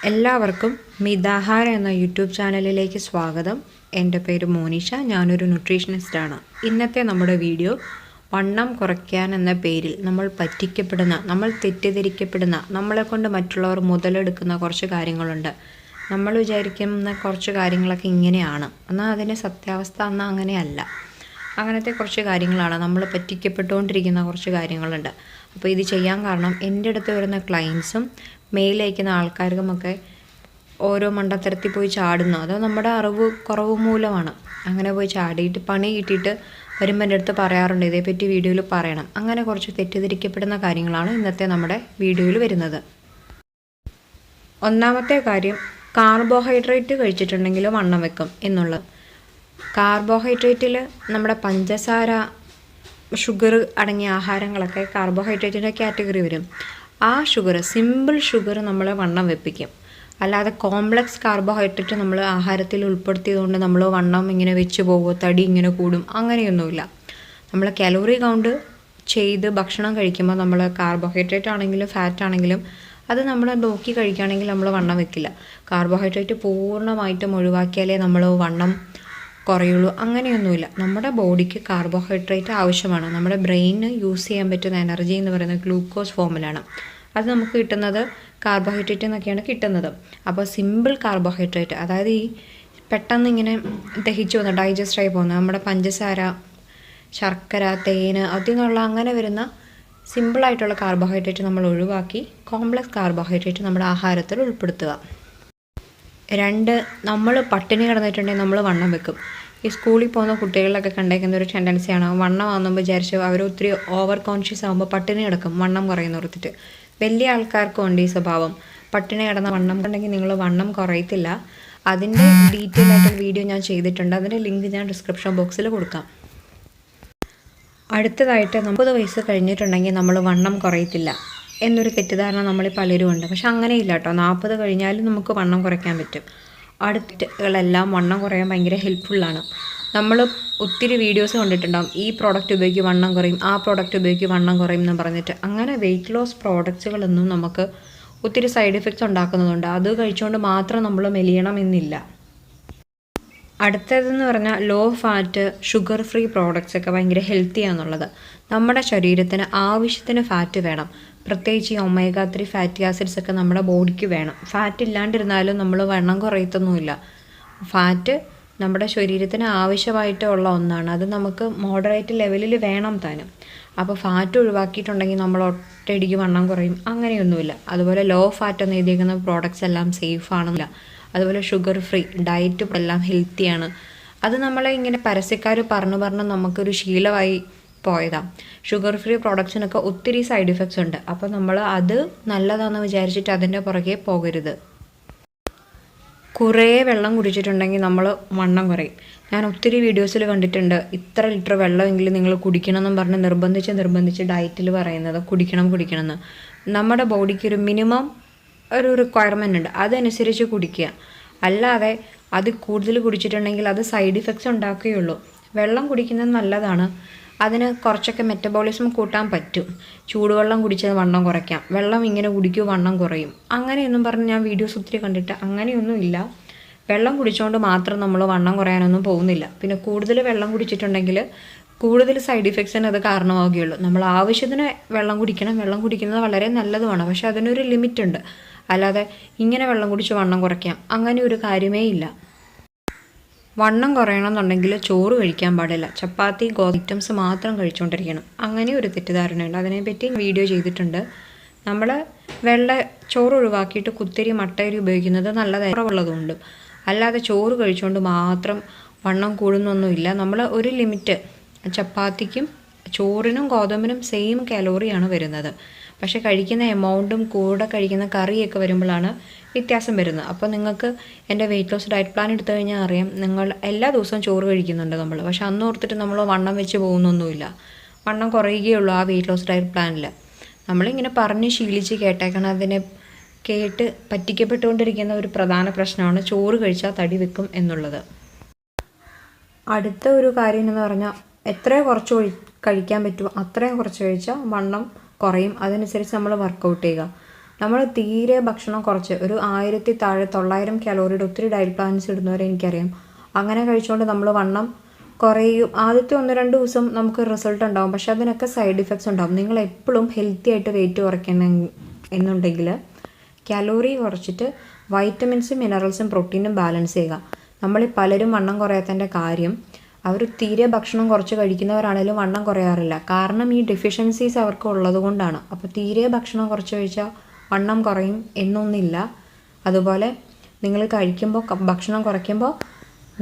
എല്ലാവർക്കും മിതാഹാര എന്ന യൂട്യൂബ് ചാനലിലേക്ക് സ്വാഗതം. എൻ്റെ പേര് മോനിഷ, ഞാനൊരു ന്യൂട്രീഷനിസ്റ്റാണ്. ഇന്നത്തെ നമ്മുടെ വീഡിയോ വണ്ണം കുറയ്ക്കാൻ എന്ന പേരിൽ നമ്മൾ പറ്റിക്കപ്പെടുന്ന, നമ്മൾ തെറ്റിദ്ധരിക്കപ്പെടുന്ന, നമ്മളെക്കൊണ്ട് മറ്റുള്ളവർ മുതലെടുക്കുന്ന കുറച്ച് കാര്യങ്ങളുണ്ട്. നമ്മൾ വിചാരിക്കുന്ന കുറച്ച് കാര്യങ്ങളൊക്കെ ഇങ്ങനെയാണ്, എന്നാൽ അതിൻ്റെ സത്യാവസ്ഥ എന്നാൽ അങ്ങനെയല്ല. അങ്ങനത്തെ കുറച്ച് കാര്യങ്ങളാണ്, നമ്മൾ പറ്റിക്കപ്പെട്ടുകൊണ്ടിരിക്കുന്ന കുറച്ച് കാര്യങ്ങളുണ്ട്. അപ്പോൾ ഇത് ചെയ്യാൻ കാരണം എൻ്റെ അടുത്ത് വരുന്ന ക്ലയൻസും മെയിലയക്കുന്ന ആൾക്കാർക്കുമൊക്കെ ഓരോ മണ്ടത്തരത്തിൽ പോയി ചാടുന്നു. അതോ നമ്മുടെ അറിവ് കുറവ് മൂലമാണ്. അങ്ങനെ പോയി ചാടിയിട്ട് പണി കിട്ടിയിട്ട് വരുമ്പോൾ എൻ്റെ അടുത്ത് പറയാറുണ്ട്, ഇതേപ്പറ്റി വീഡിയോയിൽ പറയണം. അങ്ങനെ കുറച്ച് തെറ്റിദ്ധരിക്കപ്പെടുന്ന കാര്യങ്ങളാണ് ഇന്നത്തെ നമ്മുടെ വീഡിയോയിൽ വരുന്നത്. ഒന്നാമത്തെ കാര്യം, കാർബോഹൈഡ്രേറ്റ് കഴിച്ചിട്ടുണ്ടെങ്കിൽ വണ്ണം വെക്കും എന്നുള്ളത്. കാർബോഹൈഡ്രേറ്റിൽ നമ്മുടെ പഞ്ചസാര, ഷുഗർ അടങ്ങിയ ആഹാരങ്ങളൊക്കെ കാർബോഹൈഡ്രേറ്റിൻ്റെ കാറ്റഗറി വരും. ആ ഷുഗർ, സിമ്പിൾ ഷുഗർ നമ്മളെ വണ്ണം വെപ്പിക്കും. അല്ലാതെ കോംപ്ലക്സ് കാർബോഹൈഡ്രേറ്റ് നമ്മൾ ആഹാരത്തിൽ ഉൾപ്പെടുത്തിയതുകൊണ്ട് നമ്മൾ വണ്ണം ഇങ്ങനെ വെച്ച് പോകുമോ, തടി ഇങ്ങനെ കൂടും, അങ്ങനെയൊന്നുമില്ല. നമ്മൾ കലോറി കൗണ്ട് ചെയ്ത് ഭക്ഷണം കഴിക്കുമ്പോൾ നമ്മൾ കാർബോഹൈഡ്രേറ്റ് ആണെങ്കിലും ഫാറ്റ് ആണെങ്കിലും അത് നമ്മൾ നോക്കി കഴിക്കുകയാണെങ്കിൽ നമ്മൾ വണ്ണം വെക്കില്ല. കാർബോഹൈഡ്രേറ്റ് പൂർണ്ണമായിട്ടും ഒഴിവാക്കിയാലേ നമ്മൾ വണ്ണം കുറയുള്ളൂ, അങ്ങനെയൊന്നുമില്ല. നമ്മുടെ ബോഡിക്ക് കാർബോഹൈഡ്രേറ്റ് ആവശ്യമാണ്. നമ്മുടെ ബ്രെയിനിന് യൂസ് ചെയ്യാൻ പറ്റുന്ന എനർജി എന്ന് പറയുന്നത് ഗ്ലൂക്കോസ് ഫോമിലാണ്. അത് നമുക്ക് കിട്ടുന്നത് കാർബോഹൈഡ്രേറ്റ് എന്നൊക്കെയാണ് കിട്ടുന്നത്. അപ്പോൾ സിമ്പിൾ കാർബോഹൈഡ്രേറ്റ്, അതായത് ഈ പെട്ടെന്ന് ഇങ്ങനെ ദഹിച്ചു പോകുന്ന, ഡൈജസ്റ്റ് ആയി പോകുന്ന നമ്മുടെ പഞ്ചസാര, ശർക്കര, തേന്, അതിൽ നിന്നുള്ള അങ്ങനെ വരുന്ന സിമ്പിളായിട്ടുള്ള കാർബോഹൈഡ്രേറ്റ് നമ്മൾ ഒഴിവാക്കി കോംപ്ലക്സ് കാർബോഹൈഡ്രേറ്റ് നമ്മുടെ ആഹാരത്തിൽ ഉൾപ്പെടുത്തുക. 2, നമ്മൾ പട്ടിണി കിടന്നിട്ടുണ്ടെങ്കിൽ നമ്മൾ വണ്ണം വെക്കും. ഈ സ്കൂളിൽ പോകുന്ന കുട്ടികളിലൊക്കെ കണ്ടേക്കുന്ന ഒരു ടെൻഡൻസിയാണ്, വണ്ണം ആകുമ്പോൾ വിചാരിച്ച് അവർ ഒത്തിരി ഓവർ കോൺഷ്യസ് ആകുമ്പോൾ പട്ടിണി കിടക്കും വണ്ണം കുറയുന്ന ഓർത്തിട്ട്. വലിയ ആൾക്കാർക്കും ഉണ്ട് ഈ സ്വഭാവം. പട്ടിണി കിടന്ന വണ്ണം ഉണ്ടെങ്കിൽ നിങ്ങൾ വണ്ണം കുറയത്തില്ല. അതിൻ്റെ ഡീറ്റെയിൽ ആയിട്ട് വീഡിയോ ഞാൻ ചെയ്തിട്ടുണ്ട്. അതിൻ്റെ ലിങ്ക് ഞാൻ ഡിസ്ക്രിപ്ഷൻ ബോക്സിൽ കൊടുക്കാം. അടുത്തതായിട്ട്, 30 വയസ്സ് കഴിഞ്ഞിട്ടുണ്ടെങ്കിൽ നമ്മൾ വണ്ണം കുറയത്തില്ല എന്നൊരു തെറ്റിദ്ധാരണ നമ്മളിൽ പലരും ഉണ്ട്. പക്ഷെ അങ്ങനെയില്ല കേട്ടോ. 40 കഴിഞ്ഞാലും നമുക്ക് വണ്ണം കുറയ്ക്കാൻ പറ്റും. അടുത്തുകളെല്ലാം വണ്ണം കുറയാൻ ഭയങ്കര ഹെൽപ്ഫുള്ളാണ്. നമ്മൾ ഒത്തിരി വീഡിയോസ് കണ്ടിട്ടുണ്ടാകും, ഈ പ്രോഡക്റ്റ് ഉപയോഗിച്ച് വണ്ണം കുറയും, ആ പ്രോഡക്റ്റ് ഉപയോഗിച്ച് വണ്ണം കുറയും എന്ന് പറഞ്ഞിട്ട്. അങ്ങനെ വെയിറ്റ് ലോസ് പ്രോഡക്റ്റ്സുകളൊന്നും നമുക്ക് ഒത്തിരി സൈഡ് എഫക്ട്സ് ഉണ്ടാക്കുന്നതുണ്ട്. അത് കഴിച്ചുകൊണ്ട് മാത്രം നമ്മൾ മെലിയണം എന്നില്ല. അടുത്തതെന്ന് പറഞ്ഞാൽ low fat, sugar free products ഒക്കെ ഭയങ്കര ഹെൽത്തിയാണെന്നുള്ളത്. നമ്മുടെ ശരീരത്തിന് ആവശ്യത്തിന് ഫാറ്റ് വേണം. പ്രത്യേകിച്ച് ഈ ഒമേഗ 3 ഫാറ്റി ആസിഡ്സ് ഒക്കെ നമ്മുടെ ബോഡിക്ക് വേണം. ഫാറ്റ് ഇല്ലാണ്ടിരുന്നാലും നമ്മൾ വണ്ണം കുറയത്തൊന്നുമില്ല. ഫാറ്റ് നമ്മുടെ ശരീരത്തിന് ആവശ്യമായിട്ടുള്ള ഒന്നാണ്. അത് നമുക്ക് മോഡറേറ്റ് ലെവലിൽ വേണം താനും. അപ്പോൾ ഫാറ്റ് ഒഴിവാക്കിയിട്ടുണ്ടെങ്കിൽ നമ്മൾ ഒറ്റയടിക്ക് വണ്ണം കുറയും, അങ്ങനെയൊന്നുമില്ല. അതുപോലെ ലോ ഫാറ്റ് എന്ന് എഴുതിയിരിക്കുന്ന പ്രോഡക്റ്റ്സ് എല്ലാം സേഫ് ആണെന്നില്ല. അതുപോലെ ഷുഗർ ഫ്രീ ഡയറ്റ് എല്ലാം ഹെൽത്തിയാണ്. അത് നമ്മളെ ഇങ്ങനെ പരസ്യക്കാർ പറഞ്ഞ് നമുക്കൊരു ശീലമായി പോയതാണ്. ഷുഗർ ഫ്രീ പ്രോഡക്ട്സിനൊക്കെ ഒത്തിരി സൈഡ് ഇഫക്ട്സ് ഉണ്ട്. അപ്പോൾ നമ്മൾ അത് നല്ലതാണെന്ന് വിചാരിച്ചിട്ട് അതിൻ്റെ പുറകെ പോകരുത്. കുറേ വെള്ളം കുടിച്ചിട്ടുണ്ടെങ്കിൽ നമ്മൾ വണ്ണം കുറയും. ഞാൻ ഒത്തിരി വീഡിയോസിൽ കണ്ടിട്ടുണ്ട്, ഇത്ര ലിറ്റർ വെള്ളമെങ്കിലും നിങ്ങൾ കുടിക്കണമെന്നും പറഞ്ഞ് നിർബന്ധിച്ച് ഡയറ്റിൽ പറയുന്നത് കുടിക്കണമെന്ന്. നമ്മുടെ ബോഡിക്ക് ഒരു മിനിമം ഒരു റിക്വയർമെൻ്റ് ഉണ്ട്, അതനുസരിച്ച് കുടിക്കുക. അല്ലാതെ അത് കൂടുതൽ കുടിച്ചിട്ടുണ്ടെങ്കിൽ അത് സൈഡ് ഇഫക്ട്സ് ഉണ്ടാക്കുകയുള്ളൂ. വെള്ളം കുടിക്കുന്നത് നല്ലതാണ്. അതിന് കുറച്ചൊക്കെ മെറ്റബോളിസം കൂട്ടാൻ പറ്റും. ചൂടുവെള്ളം കുടിച്ചത് വണ്ണം കുറയ്ക്കാം, വെള്ളം ഇങ്ങനെ കുടിക്കുക വണ്ണം കുറയും, അങ്ങനെയൊന്നും പറഞ്ഞ് ഞാൻ വീഡിയോസ് ഒത്തിരി കണ്ടിട്ട് അങ്ങനെയൊന്നും ഇല്ല. വെള്ളം കുടിച്ചുകൊണ്ട് മാത്രം നമ്മൾ വണ്ണം കുറയാനൊന്നും പോകുന്നില്ല. പിന്നെ കൂടുതൽ വെള്ളം കുടിച്ചിട്ടുണ്ടെങ്കിൽ കൂടുതൽ സൈഡ് ഇഫക്ട്സിന് അത് കാരണമാവുകയുള്ളൂ. നമ്മൾ ആവശ്യത്തിന് വെള്ളം കുടിക്കണം. വെള്ളം കുടിക്കുന്നത് വളരെ നല്ലതുമാണ്, പക്ഷെ അതിനൊരു ലിമിറ്റ് ഉണ്ട്. അല്ലാതെ ഇങ്ങനെ വെള്ളം കുടിച്ച് വണ്ണം കുറയ്ക്കാം, അങ്ങനെ ഒരു കാര്യമേ ഇല്ല. വണ്ണം കുറയണമെന്നുണ്ടെങ്കിൽ ചോറ് കഴിക്കാൻ പാടില്ല, ചപ്പാത്തി, ഐറ്റംസ് മാത്രം കഴിച്ചുകൊണ്ടിരിക്കണം, അങ്ങനെ ഒരു തെറ്റിദ്ധാരണയുണ്ട്. അതിനെപ്പറ്റി വീഡിയോ ചെയ്തിട്ടുണ്ട്. നമ്മൾ ചോറ് ഒഴിവാക്കിയിട്ട് കുത്തിരി, മട്ടയരി ഉപയോഗിക്കുന്നത് നല്ലതായിട്ടുള്ളതുകൊണ്ട്. അല്ലാതെ ചോറ് കഴിച്ചുകൊണ്ട് മാത്രം വണ്ണം കൂടുന്നൊന്നുമില്ല. നമ്മൾ ഒരു ലിമിറ്റ്, ചപ്പാത്തിക്കും ചോറിനും ഗോതമ്പിനും സെയിം കലോറിയാണ് വരുന്നത്. പക്ഷേ കഴിക്കുന്ന എമൗണ്ടും കൂടെ കഴിക്കുന്ന കറിയൊക്കെ വരുമ്പോഴാണ് വ്യത്യാസം വരുന്നത്. അപ്പോൾ നിങ്ങൾക്ക് എൻ്റെ വെയിറ്റ് ലോസ് ഡയറ്റ് പ്ലാൻ എടുത്തു കഴിഞ്ഞാൽ അറിയാം, നിങ്ങൾ എല്ലാ ദിവസവും ചോറ് കഴിക്കുന്നുണ്ട് നമ്മൾ. പക്ഷെ അന്ന് ഓർത്തിട്ട് നമ്മൾ വണ്ണം വെച്ച് പോകുന്നൊന്നുമില്ല. വണ്ണം കുറയുകയുള്ളൂ ആ വെയിറ്റ് ലോസ് ഡയറ്റ് പ്ലാനിൽ. നമ്മളിങ്ങനെ പറഞ്ഞ് ശീലിച്ച് കേട്ടേക്കണം. അതിനെ കേട്ട് പറ്റിക്കപ്പെട്ടുകൊണ്ടിരിക്കുന്ന ഒരു പ്രധാന പ്രശ്നമാണ് ചോറ് കഴിച്ചാൽ തടി വെക്കും എന്നുള്ളത്. അടുത്ത ഒരു കാര്യം എന്ന് പറഞ്ഞാൽ, എത്രയും കുറച്ച് കഴിക്കാൻ പറ്റുമോ അത്രയും കുറച്ച് കഴിച്ചാൽ വണ്ണം കുറയും. അതനുസരിച്ച് നമ്മൾ വർക്കൗട്ട് ചെയ്യുക. നമ്മൾ തീരെ ഭക്ഷണം കുറച്ച് ഒരു 1000 താഴെ 900 കലോറിയുടെ ഒത്തിരി ഡയറ്റ് പ്ലാൻസ് ഇടുന്നവരെ എനിക്കറിയാം. അങ്ങനെ കഴിച്ചുകൊണ്ട് നമ്മൾ വണ്ണം കുറയും. ആദ്യത്തെ 1-2 ദിവസം നമുക്ക് റിസൾട്ട് ഉണ്ടാകും, പക്ഷെ അതിനൊക്കെ സൈഡ് ഇഫക്ട്സ് ഉണ്ടാകും. നിങ്ങൾ എപ്പോഴും ഹെൽത്തി ആയിട്ട് വെയിറ്റ് കുറയ്ക്കണം എന്നുണ്ടെങ്കിൽ കലോറി കുറച്ചിട്ട് വൈറ്റമിൻസും മിനറൽസും പ്രോട്ടീനും ബാലൻസ് ചെയ്യുക. നമ്മൾ പലരും വണ്ണം കുറയാത്തതിൻ്റെ കാര്യം അവർ തീരെ ഭക്ഷണം കുറച്ച് കഴിക്കുന്നവരാണെങ്കിലും വണ്ണം കുറയാറില്ല. കാരണം ഈ ഡെഫിഷ്യൻസീസ് അവർക്ക് ഉള്ളത് കൊണ്ടാണ്. അപ്പോൾ തീരെ ഭക്ഷണം കുറച്ച് കഴിച്ചാൽ വണ്ണം കുറയും എന്നൊന്നില്ല. അതുപോലെ നിങ്ങൾ കഴിക്കുമ്പോൾ ഭക്ഷണം കുറയ്ക്കുമ്പോൾ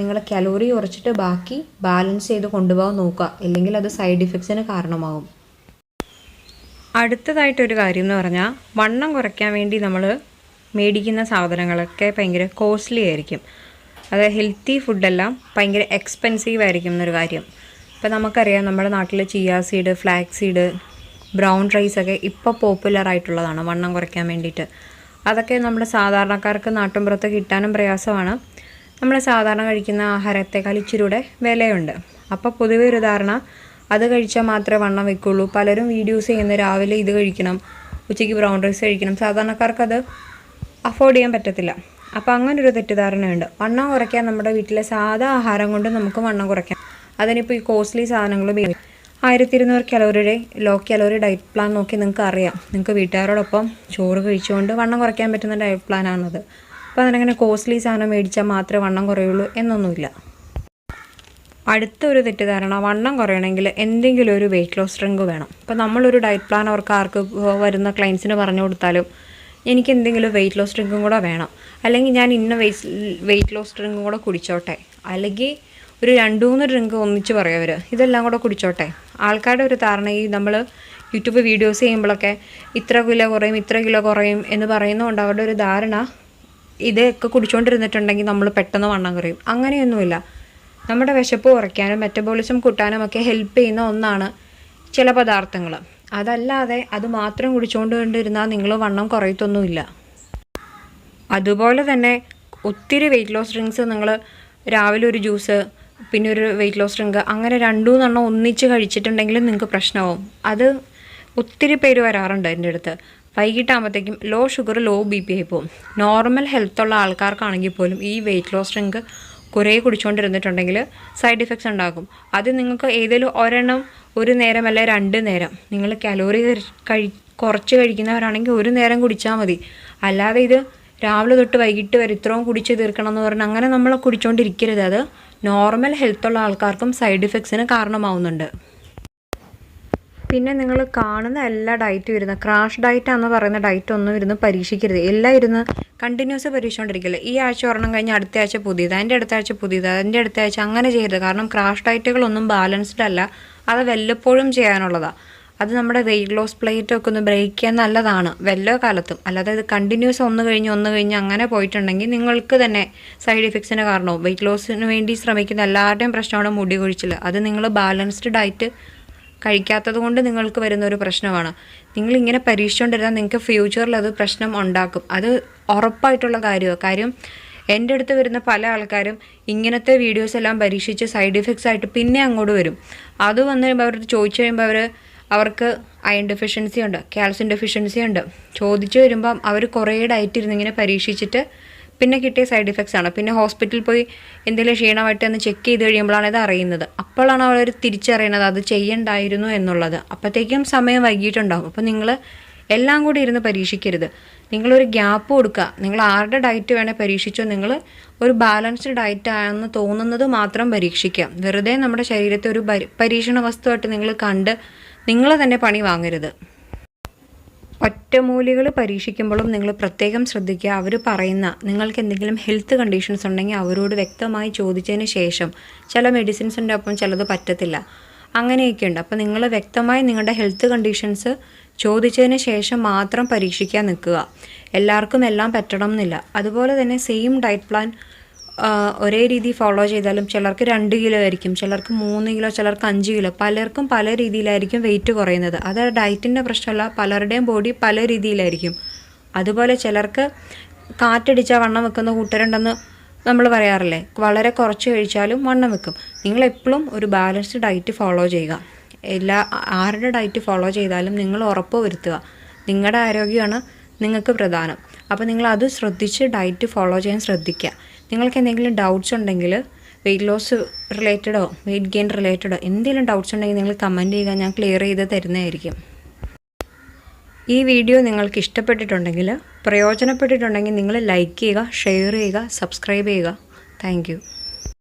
നിങ്ങൾ കലോറി കുറച്ചിട്ട് ബാക്കി ബാലൻസ് ചെയ്ത് കൊണ്ടുപോകാൻ നോക്കുക, ഇല്ലെങ്കിൽ അത് സൈഡ് ഇഫക്ട്സിന് കാരണമാകും. അടുത്തതായിട്ടൊരു കാര്യം എന്ന് പറഞ്ഞാൽ വണ്ണം കുറയ്ക്കാൻ വേണ്ടി നമ്മൾ മേടിക്കുന്ന സാധനങ്ങളൊക്കെ ഭയങ്കര കോസ്റ്റ്ലി ആയിരിക്കും. അത് ഹെൽത്തി ഫുഡെല്ലാം ഭയങ്കര എക്സ്പെൻസീവ് ആയിരിക്കും എന്നൊരു കാര്യം. ഇപ്പോൾ നമുക്കറിയാം നമ്മുടെ നാട്ടിൽ chia seed, flax seed, brown റൈസൊക്കെ ഇപ്പോൾ പോപ്പുലർ ആയിട്ടുള്ളതാണ് വണ്ണം കുറയ്ക്കാൻ വേണ്ടിയിട്ട്. അതൊക്കെ നമ്മുടെ സാധാരണക്കാർക്ക് നാട്ടിൻപുറത്ത് കിട്ടാനും പ്രയാസമാണ്. നമ്മൾ സാധാരണ കഴിക്കുന്ന ആഹാരത്തെക്കാൾ ഇച്ചിരൂടെ വിലയുണ്ട്. അപ്പോൾ പൊതുവെ ഒരു ധാരണ അത് കഴിച്ചാൽ മാത്രമേ വണ്ണം വെക്കുള്ളൂ. പലരും വീഡിയോസ് ചെയ്യുന്ന രാവിലെ ഇത് കഴിക്കണം, ഉച്ചയ്ക്ക് ബ്രൗൺ റൈസ് കഴിക്കണം. സാധാരണക്കാർക്കത് അഫോർഡ് ചെയ്യാൻ പറ്റത്തില്ല. അപ്പോൾ അങ്ങനൊരു തെറ്റിദ്ധാരണയുണ്ട്. വണ്ണം കുറയ്ക്കാൻ നമ്മുടെ വീട്ടിലെ സാധാ ആഹാരം കൊണ്ട് നമുക്ക് വണ്ണം കുറയ്ക്കാം. അതിനിപ്പോൾ ഈ കോസ്റ്റ്ലി സാധനങ്ങൾ 1200 കലോറിയുടെ ലോ കലോറി ഡയറ്റ് പ്ലാൻ നോക്കി നിങ്ങൾക്ക് അറിയാം. നിങ്ങൾക്ക് വീട്ടുകാരോടൊപ്പം ചോറ് കഴിച്ചുകൊണ്ട് വണ്ണം കുറയ്ക്കാൻ പറ്റുന്ന ഡയറ്റ് പ്ലാനാണത്. അപ്പോൾ അതിനങ്ങനെ കോസ്റ്റ്ലി സാധനം മേടിച്ചാൽ മാത്രമേ വണ്ണം കുറയുള്ളൂ എന്നൊന്നുമില്ല. അടുത്തൊരു തെറ്റിദ്ധാരണ, വണ്ണം കുറയണമെങ്കിൽ എന്തെങ്കിലും ഒരു വെയിറ്റ് ലോസ് ഡ്രിങ്ക് വേണം. ഇപ്പോൾ നമ്മളൊരു ഡയറ്റ് പ്ലാൻ അവർക്ക് ആർക്ക് വരുന്ന ക്ലയൻസിന് പറഞ്ഞു കൊടുത്താലും എനിക്ക് എന്തെങ്കിലും വെയിറ്റ് ലോസ് ഡ്രിങ്കും കൂടെ വേണം, അല്ലെങ്കിൽ ഞാൻ ഇന്ന വെയിറ്റ് ലോസ് ഡ്രിങ്കും കൂടെ കുടിച്ചോട്ടെ, അല്ലെങ്കിൽ ഒരു 2-3 ഡ്രിങ്ക് ഒന്നിച്ച് പറയും അവർ, ഇതെല്ലാം കൂടെ കുടിച്ചോട്ടെ. ആൾക്കാരുടെ ഒരു ധാരണ ഈ നമ്മൾ യൂട്യൂബ് വീഡിയോസ് ചെയ്യുമ്പോഴൊക്കെ ഇത്ര കിലോ കുറയും എന്ന് പറയുന്നതുകൊണ്ട് അവരുടെ ഒരു ധാരണ ഇതൊക്കെ കുടിച്ചുകൊണ്ടിരുന്നിട്ടുണ്ടെങ്കിൽ നമ്മൾ പെട്ടെന്ന് വണ്ണം കുറയും. അങ്ങനെയൊന്നുമില്ല. നമ്മുടെ വിശപ്പ് കുറയ്ക്കാനും മെറ്റബോളിസം കൂട്ടാനും ഒക്കെ ഹെൽപ്പ് ചെയ്യുന്ന ഒന്നാണ് ചില പദാർത്ഥങ്ങൾ. അതല്ലാതെ അത് മാത്രം കുടിച്ചുകൊണ്ടിരുന്നാൽ നിങ്ങൾ വണ്ണം കുറയത്തൊന്നുമില്ല. അതുപോലെ തന്നെ ഒത്തിരി വെയിറ്റ് ലോസ് ഡ്രിങ്ക്സ് നിങ്ങൾ രാവിലെ ഒരു ജ്യൂസ് പിന്നെ ഒരു വെയിറ്റ് ലോസ് ഡ്രിങ്ക് അങ്ങനെ 2-3 ഒന്നിച്ച് കഴിച്ചിട്ടുണ്ടെങ്കിലും നിങ്ങൾക്ക് പ്രശ്നമാവും. അത് ഒത്തിരി പേര് വരാറുണ്ട് എൻ്റെ അടുത്ത്. വൈകിട്ടാകുമ്പോഴത്തേക്കും ലോ ഷുഗർ ലോ BP ആയി പോകും. നോർമൽ ഹെൽത്തുള്ള ആൾക്കാർക്കാണെങ്കിൽ പോലും ഈ വെയിറ്റ് ലോസ് ഡ്രിങ്ക് കുറേ കുടിച്ചുകൊണ്ടിരുന്നിട്ടുണ്ടെങ്കിൽ സൈഡ് ഇഫക്ട്സ് ഉണ്ടാകും. അത് നിങ്ങൾക്ക് ഏതെങ്കിലും ഒരെണ്ണം ഒരു നേരം അല്ലെ 2 നേരം, നിങ്ങൾ കലോറി കുറച്ച് കഴിക്കുന്നവരാണെങ്കിൽ ഒരു നേരം കുടിച്ചാൽ മതി. അല്ലാതെ ഇത് രാവിലെ തൊട്ട് വൈകിട്ട് വരെ ഇത്രയും കുടിച്ച് തീർക്കണം എന്ന് പറഞ്ഞാൽ അങ്ങനെ നമ്മൾ കുടിച്ചുകൊണ്ടിരിക്കരുത്. അത് നോർമൽ ഹെൽത്തുള്ള ആൾക്കാർക്കും സൈഡ് ഇഫക്ട്സിന് കാരണമാവുന്നുണ്ട്. പിന്നെ നിങ്ങൾ കാണുന്ന എല്ലാ ഡയറ്റും ഇരുന്ന് ക്രാഷ് ഡയറ്റാന്ന് പറയുന്ന ഡയറ്റ് ഒന്നും ഇരുന്ന് പരീക്ഷിക്കരുത്. എല്ലാം ഇരുന്ന് കണ്ടിന്യൂസ് പരീക്ഷിച്ചുകൊണ്ടിരിക്കില്ല. ഈ ആഴ്ച ഒരെണ്ണം കഴിഞ്ഞ് അടുത്ത ആഴ്ച പുതിയത്, അതിൻ്റെ അടുത്ത ആഴ്ച പുതിയത്, അതിൻ്റെ അടുത്ത ആഴ്ച അങ്ങനെ ചെയ്യരുത്. കാരണം ക്രാഷ് ഡയറ്റുകളൊന്നും ബാലൻസ്ഡ് അല്ല. അത് വല്ലപ്പോഴും ചെയ്യാനുള്ളതാണ്. അത് നമ്മുടെ വെയിറ്റ് ലോസ് പ്ലേറ്റ് ഒക്കെ ഒന്ന് ബ്രേക്ക് ചെയ്യാൻ നല്ലതാണ് വല്ല കാലത്തും. അല്ലാതെ ഇത് കണ്ടിന്യൂസ് ഒന്ന് കഴിഞ്ഞ് അങ്ങനെ പോയിട്ടുണ്ടെങ്കിൽ നിങ്ങൾക്ക് തന്നെ സൈഡ് ഇഫക്ട്സിന് കാരണവും. വെയിറ്റ് ലോസിന് വേണ്ടി ശ്രമിക്കുന്ന എല്ലാവരുടെയും പ്രശ്നമാണ് മുടി കൊഴിച്ചിൽ. അത് നിങ്ങൾ ബാലൻസ്ഡ് ഡയറ്റ് കഴിക്കാത്തത് കൊണ്ട് നിങ്ങൾക്ക് വരുന്ന ഒരു പ്രശ്നമാണ്. നിങ്ങളിങ്ങനെ പരീക്ഷിച്ചുകൊണ്ടിരുന്നാൽ നിങ്ങൾക്ക് ഫ്യൂച്ചറിൽ അത് പ്രശ്നം ഉണ്ടാക്കും. അത് ഉറപ്പായിട്ടുള്ള കാര്യം എൻ്റെ അടുത്ത് വരുന്ന പല ആൾക്കാരും ഇങ്ങനത്തെ വീഡിയോസ് എല്ലാം പരീക്ഷിച്ച് സൈഡ് ഇഫക്ട്സ് ആയിട്ട് പിന്നെ അങ്ങോട്ട് വരും. അത് വന്ന് കഴിയുമ്പോൾ അവർ ചോദിച്ചു കഴിയുമ്പോൾ അവർക്ക് അയൺ ഡെഫിഷ്യൻസി ഉണ്ട്, കാൽസ്യം ഡെഫിഷ്യൻസി ഉണ്ട്. ചോദിച്ചു വരുമ്പം അവർ കുറേ ഡയറ്റ് ഇരുന്നിങ്ങനെ പരീക്ഷിച്ചിട്ട് പിന്നെ കിട്ടിയ സൈഡ് ഇഫക്ട്സ് ആണ്. പിന്നെ ഹോസ്പിറ്റലിൽ പോയി എന്തെങ്കിലും ക്ഷീണമായിട്ട് ഒന്ന് ചെക്ക് ചെയ്ത് കഴിയുമ്പോഴാണ് ഇത് അറിയുന്നത്. അപ്പോഴാണ് അവർ തിരിച്ചറിയുന്നത് അത് ചെയ്യണ്ടായിരുന്നു എന്നുള്ളത്. അപ്പോഴത്തേക്കും സമയം വൈകിട്ടുണ്ടാകും. അപ്പോൾ നിങ്ങൾ എല്ലാം കൂടി ഇരുന്ന് പരീക്ഷിക്കരുത്. നിങ്ങളൊരു ഗ്യാപ്പ് കൊടുക്കുക. നിങ്ങൾ ആരുടെ ഡയറ്റ് വേണേൽ പരീക്ഷിച്ചോ. നിങ്ങൾ ഒരു ബാലൻസ്ഡ് ഡയറ്റ് ആണെന്ന് തോന്നുന്നത് മാത്രം പരീക്ഷിക്കുക. വെറുതെ നമ്മുടെ ശരീരത്തെ ഒരു പരീക്ഷണ വസ്തുവായിട്ട് നിങ്ങൾ കണ്ട് നിങ്ങൾ തന്നെ പണി വാങ്ങരുത്. ഒറ്റമൂലികൾ പരീക്ഷിക്കുമ്പോഴും നിങ്ങൾ പ്രത്യേകം ശ്രദ്ധിക്കുക. അവർ പറയുന്ന നിങ്ങൾക്ക് എന്തെങ്കിലും ഹെൽത്ത് കണ്ടീഷൻസ് ഉണ്ടെങ്കിൽ അവരോട് വ്യക്തമായി ചോദിച്ചതിന് ശേഷം. ചില മെഡിസിൻസിൻ്റെ ഒപ്പം ചിലത് പറ്റത്തില്ല, അങ്ങനെയൊക്കെയുണ്ട്. അപ്പോൾ നിങ്ങൾ വ്യക്തമായി നിങ്ങളുടെ ഹെൽത്ത് കണ്ടീഷൻസ് ചോദിച്ചതിന് ശേഷം മാത്രം പരീക്ഷിക്കാൻ നിൽക്കുക. എല്ലാവർക്കും എല്ലാം പറ്റണം എന്നില്ല. അതുപോലെ തന്നെ സെയിം ഡയറ്റ് പ്ലാൻ ഒരേ രീതി ഫോളോ ചെയ്താലും ചിലർക്ക് 2 കിലോ ആയിരിക്കും, ചിലർക്ക് 3 കിലോ, ചിലർക്ക് 5 കിലോ. പലർക്കും പല രീതിയിലായിരിക്കും വെയിറ്റ് കുറയുന്നത്. അത് ഡയറ്റിൻ്റെ പ്രശ്നമല്ല, പലരുടെയും ബോഡി പല രീതിയിലായിരിക്കും. അതുപോലെ ചിലർക്ക് കാറ്റടിച്ചാൽ വണ്ണം വെക്കുന്ന കൂട്ടരുണ്ടെന്ന് നമ്മൾ പറയാറില്ലേ, വളരെ കുറച്ച് കഴിച്ചാലും വണ്ണം വെക്കും. നിങ്ങളെപ്പോഴും ഒരു ബാലൻസ്ഡ് ഡയറ്റ് ഫോളോ ചെയ്യുക. ആരുടെ ഡയറ്റ് ഫോളോ ചെയ്താലും നിങ്ങൾ ഉറപ്പ് വരുത്തുക. നിങ്ങളുടെ ആരോഗ്യമാണ് നിങ്ങൾക്ക് പ്രധാനം. അപ്പോൾ നിങ്ങളത് ശ്രദ്ധിച്ച് ഡയറ്റ് ഫോളോ ചെയ്യാൻ ശ്രദ്ധിക്കുക. നിങ്ങൾക്ക് എന്തെങ്കിലും ഡൗട്ട്സ് ഉണ്ടെങ്കിൽ വെയിറ്റ് ലോസ് റിലേറ്റഡോ വെയിറ്റ് ഗെയിൻ റിലേറ്റഡോ എന്തെങ്കിലും ഡൗട്ട്സ് ഉണ്ടെങ്കിൽ നിങ്ങൾ കമൻറ്റ് ചെയ്യുക, ഞാൻ ക്ലിയർ ചെയ്ത് തരുന്നതായിരിക്കും. ഈ വീഡിയോ നിങ്ങൾക്ക് ഇഷ്ടപ്പെട്ടിട്ടുണ്ടെങ്കിൽ പ്രയോജനപ്പെട്ടിട്ടുണ്ടെങ്കിൽ നിങ്ങൾ ലൈക്ക് ചെയ്യുക, ഷെയർ ചെയ്യുക, സബ്സ്ക്രൈബ് ചെയ്യുക. താങ്ക്